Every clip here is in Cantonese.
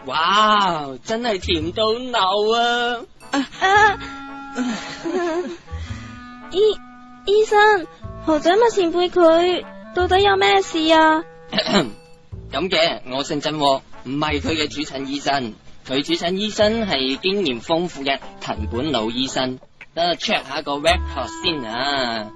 哇，真係甜到流啊！醫生，豪仔麥前輩佢到底有咩事啊？咁嘅，我姓曾，唔係佢嘅主診醫生，佢主診醫生係經驗豐富嘅藤本老醫生。等我 check 下個 record 先啊。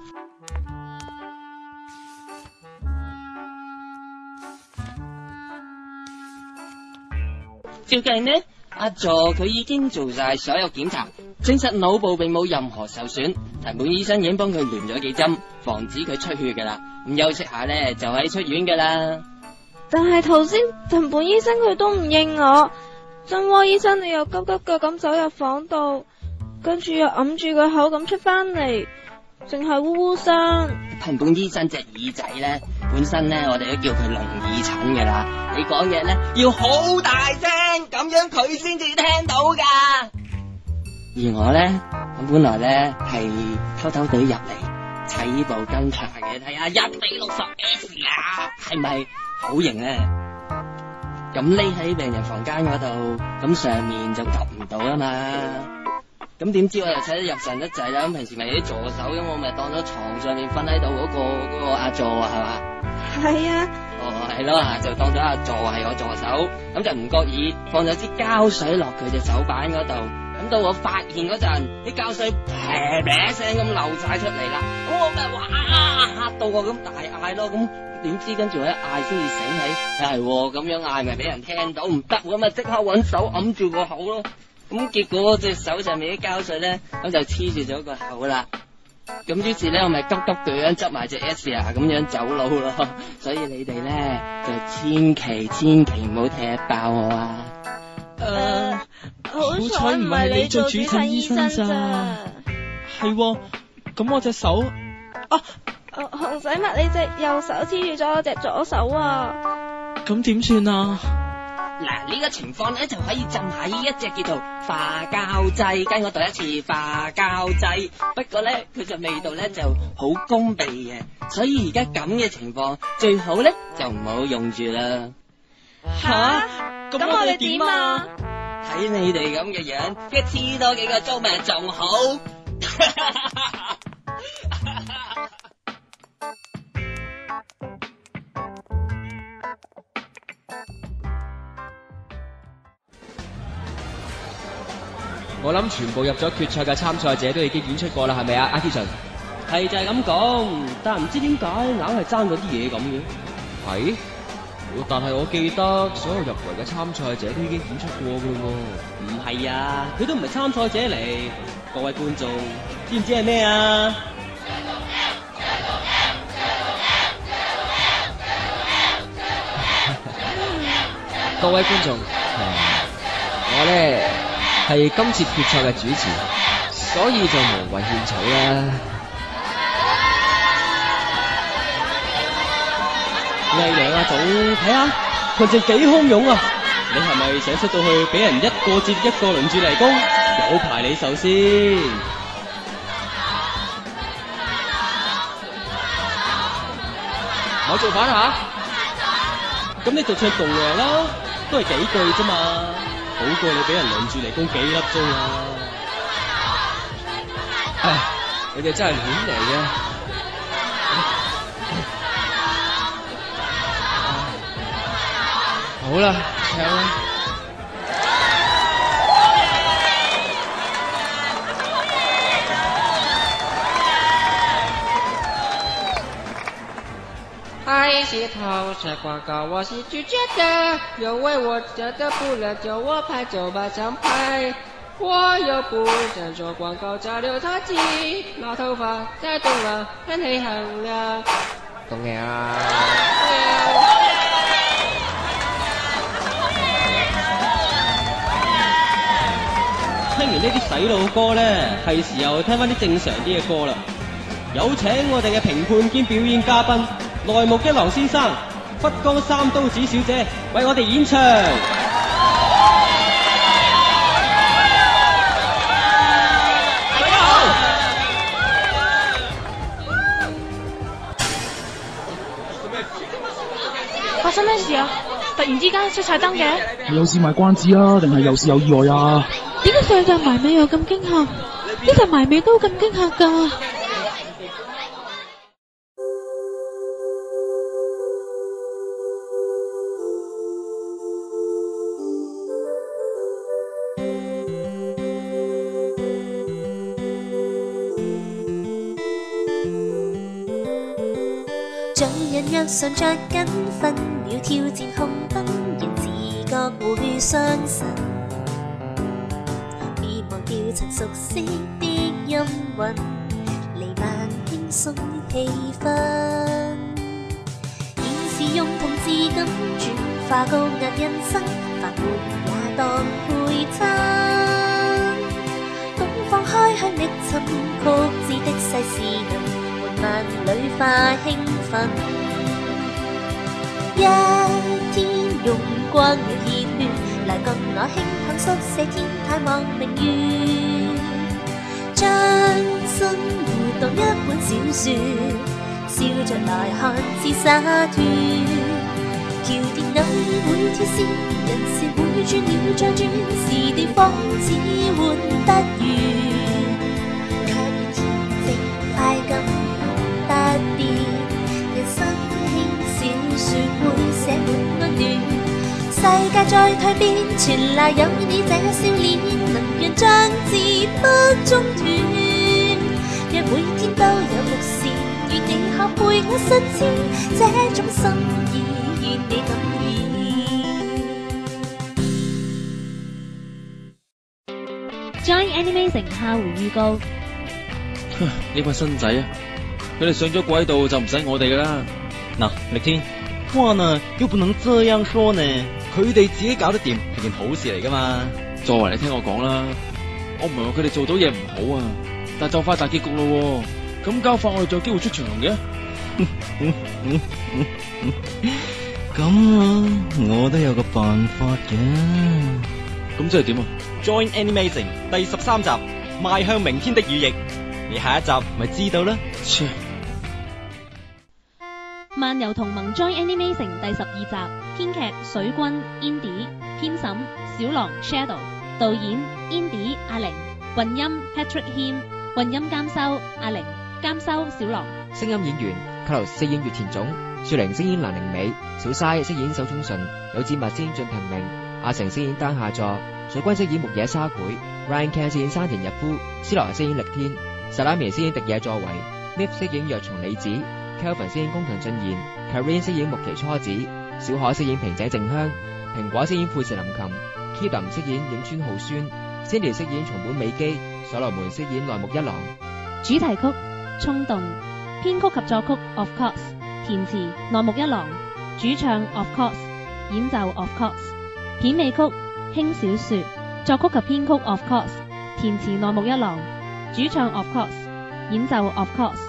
照計呢，阿座佢已經做晒所有檢查，證實腦部並冇任何受損。藤本醫生已經幫佢聯咗幾針，防止佢出血噶啦。咁休息下呢，就可以出院噶啦。但係頭先藤本醫生佢都唔應我，真窩醫生你又急急腳咁走入房度，跟住又揞住個口咁出翻嚟，淨係嗚嗚聲。藤本醫生隻耳仔呢，本身呢，我哋都叫佢聾耳診噶啦。你講嘢呢，要好大聲，咁樣佢先至聽到噶。而我呢，咁本來呢係偷偷地入嚟睇部跟查嘅，睇下1:60S啊，係咪好型呢？咁匿喺病人房間嗰度，咁上面就及唔到啊嘛。咁點知我又睇得入神得滯啦。咁平時咪有啲助手，咁我咪當咗床上面瞓喺度嗰個阿座啊，係嘛？係啊。哦，係咯，就當咗阿座係我助手，咁就唔覺意放咗支膠水落佢隻手板嗰度。咁到我發現嗰陣，啲膠水啪啪聲咁漏晒出嚟啦。咁我咪哇嚇到我咁大嗌咯。咁點知跟住我一嗌先至醒起，係咁樣嗌咪俾人聽到，唔得咁啊，即刻搵手揞住個口咯。咁結果隻手上面啲膠水咧，咁就黐住咗個口啦。咁於是咧，我咪急急腳樣執埋隻 S 啊，咁樣走佬咯。所以你哋咧就千祈唔好踢爆我啊！好彩唔係你做主診醫生咋。係喎，咁我隻手熊仔麥，你隻右手黐住咗我隻左手啊！咁點算啊？嗱，呢個情況咧就可以浸喺一隻叫做化膠劑，跟我讀一次化膠劑。不過咧佢嘅味道咧就好攻鼻嘅，所以而家咁嘅情況最好咧就唔好用住啦。吓？咁我哋點啊？睇你哋咁嘅樣，一黐多幾個鐘咪仲好。我諗全部入咗決賽嘅參賽者都已經演出過啦，係咪啊？阿 Kitson 係就係咁講，但係唔知點解硬係爭咗啲嘢咁嘅。係，但係我記得所有入圍嘅參賽者都已經演出過噶咯。唔係啊，佢都唔係參賽者嚟。各位觀眾，知唔知係咩啊？各位觀眾，我咧係今次決賽嘅主持，所以就無謂獻醜啦。魏良阿總，睇下佢哋幾洶湧啊！你係咪想出到去俾人一個接一個輪住嚟攻？有排你受先。我做反下，咁你就唱共贏啦，都係幾句啫嘛，好過你俾人輪住嚟攻幾粒鐘啊！唉，你哋真係亂嚟嘅。好啦，唱啦。拍戏投射广告，我是拒绝的。有为我觉得不了，就我拍就马上拍。我又不想做广告，交流他机，老头发太动了，很黑很亮。動嘅啊！聽完呢啲洗腦歌咧，係時候聽翻啲正常啲嘅歌啦。有請我哋嘅評判兼表演嘉賓，內目一郎先生、北江三刀子小姐為我哋演唱。大家好。發生咩事啊？突突然之間熄晒燈嘅？係有事賣關子啊，定係有事有意外啊？點解上集埋尾又咁驚嚇？呢集埋尾都咁驚嚇㗎？像人若常着緊，分秒挑戰紅燈，仍自覺會傷神。別忘掉曾熟悉的音韻，彌漫輕鬆氣氛。現時用同志感轉化高壓人生，煩悶也當配餐。東放開向力尋曲折的世事人。慢裏化興奮，一天用光了熱血，來共我輕享宿舍天太望明月，將生活當一本小說，笑着來看似灑脱。橋電偶會跳線，人事會轉了再轉，時段仿似換得完，卻要恬靜快感。特別人生輕小說會寫滿溫暖，世界再蛻變，全賴有你這笑臉，能讓章節不中斷。若每天都有伏線，願你可陪我實踐這種心意，願你感染。Join Animation 下回預告。呢班新仔啊！佢哋上咗軌道就唔使我哋噶啦。嗱，力天，話呢又不能這樣說呢，佢哋自己搞得掂係件好事嚟噶嘛。作為你聽我講啦，我唔係話佢哋做到嘢唔好啊，但就快大結局咯，咁交法我哋仲有機會出場嘅。咁啊，我都有個辦法嘅。咁即係點啊 ？Join Animation 第13集，邁向明天的羽翼。你下一集咪知道啦。漫遊同盟 Join Animation 第12集，編劇水軍 Indy， 編審小狼 Shadow， 導演 Indy 阿玲，混音 Patrick Him， 混音監修阿玲，監修小狼。聲音演員卡羅飾演月田總，雪玲飾演蘭陵美，小嘥飾演手塚純，有志物飾演進藤明，阿成飾演丹下座，水軍飾演木野沙繪， Ryan Ken 飾演山田日夫，斯萊飾演力天，薩拉米飾演迪野作為 ，Mip 飾演若松里子 ，Kelvin 飾演宮藤俊彥 ，Karen 飾演木崎初子，小海飾演平井靜香，蘋果飾演富士林琴 ，Kevin 飾演影川浩宣 ，Cindy 飾演松本美希，所羅門飾演內木一郎。主題曲衝動，編曲及作曲 Of Course， 填詞內木一郎，主唱 Of Course， 演奏 Of Course， 片尾曲輕小說，作曲及編曲 Of Course， 填詞內木一郎，主唱 Of Course， 演奏 Of Course，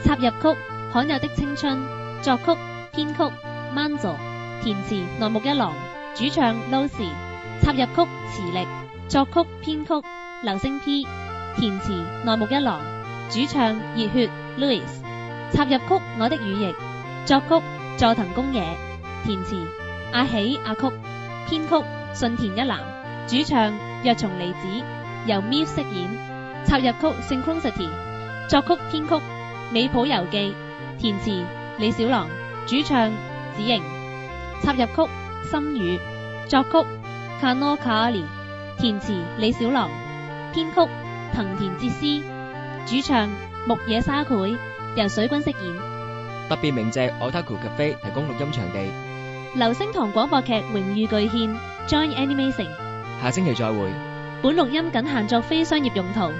插入曲罕有的青春，作曲編曲 Manzo， 填詞內木一郎，主唱 Lucy， 插入曲磁力，作曲編曲流星 P， 填詞內木一郎，主唱熱血 Louis， 插入曲我的羽翼，作曲佐藤公野，填詞阿喜阿曲，編曲信田一男，主唱若松梨子，由 Muse 飾演，插入曲 Synchronicity， 作曲編曲美普遊記，填詞李小狼，主唱子瑩，插入曲心雨，作曲 Kano Kaori， 填詞李小狼，編曲藤田哲司，主唱木野沙繪，由水軍飾演。特別鳴謝 Otaku Cafe 提供錄音場地。流星堂廣播劇榮譽巨獻 Join Animation， 下星期再會。本錄音僅限作非商業用途。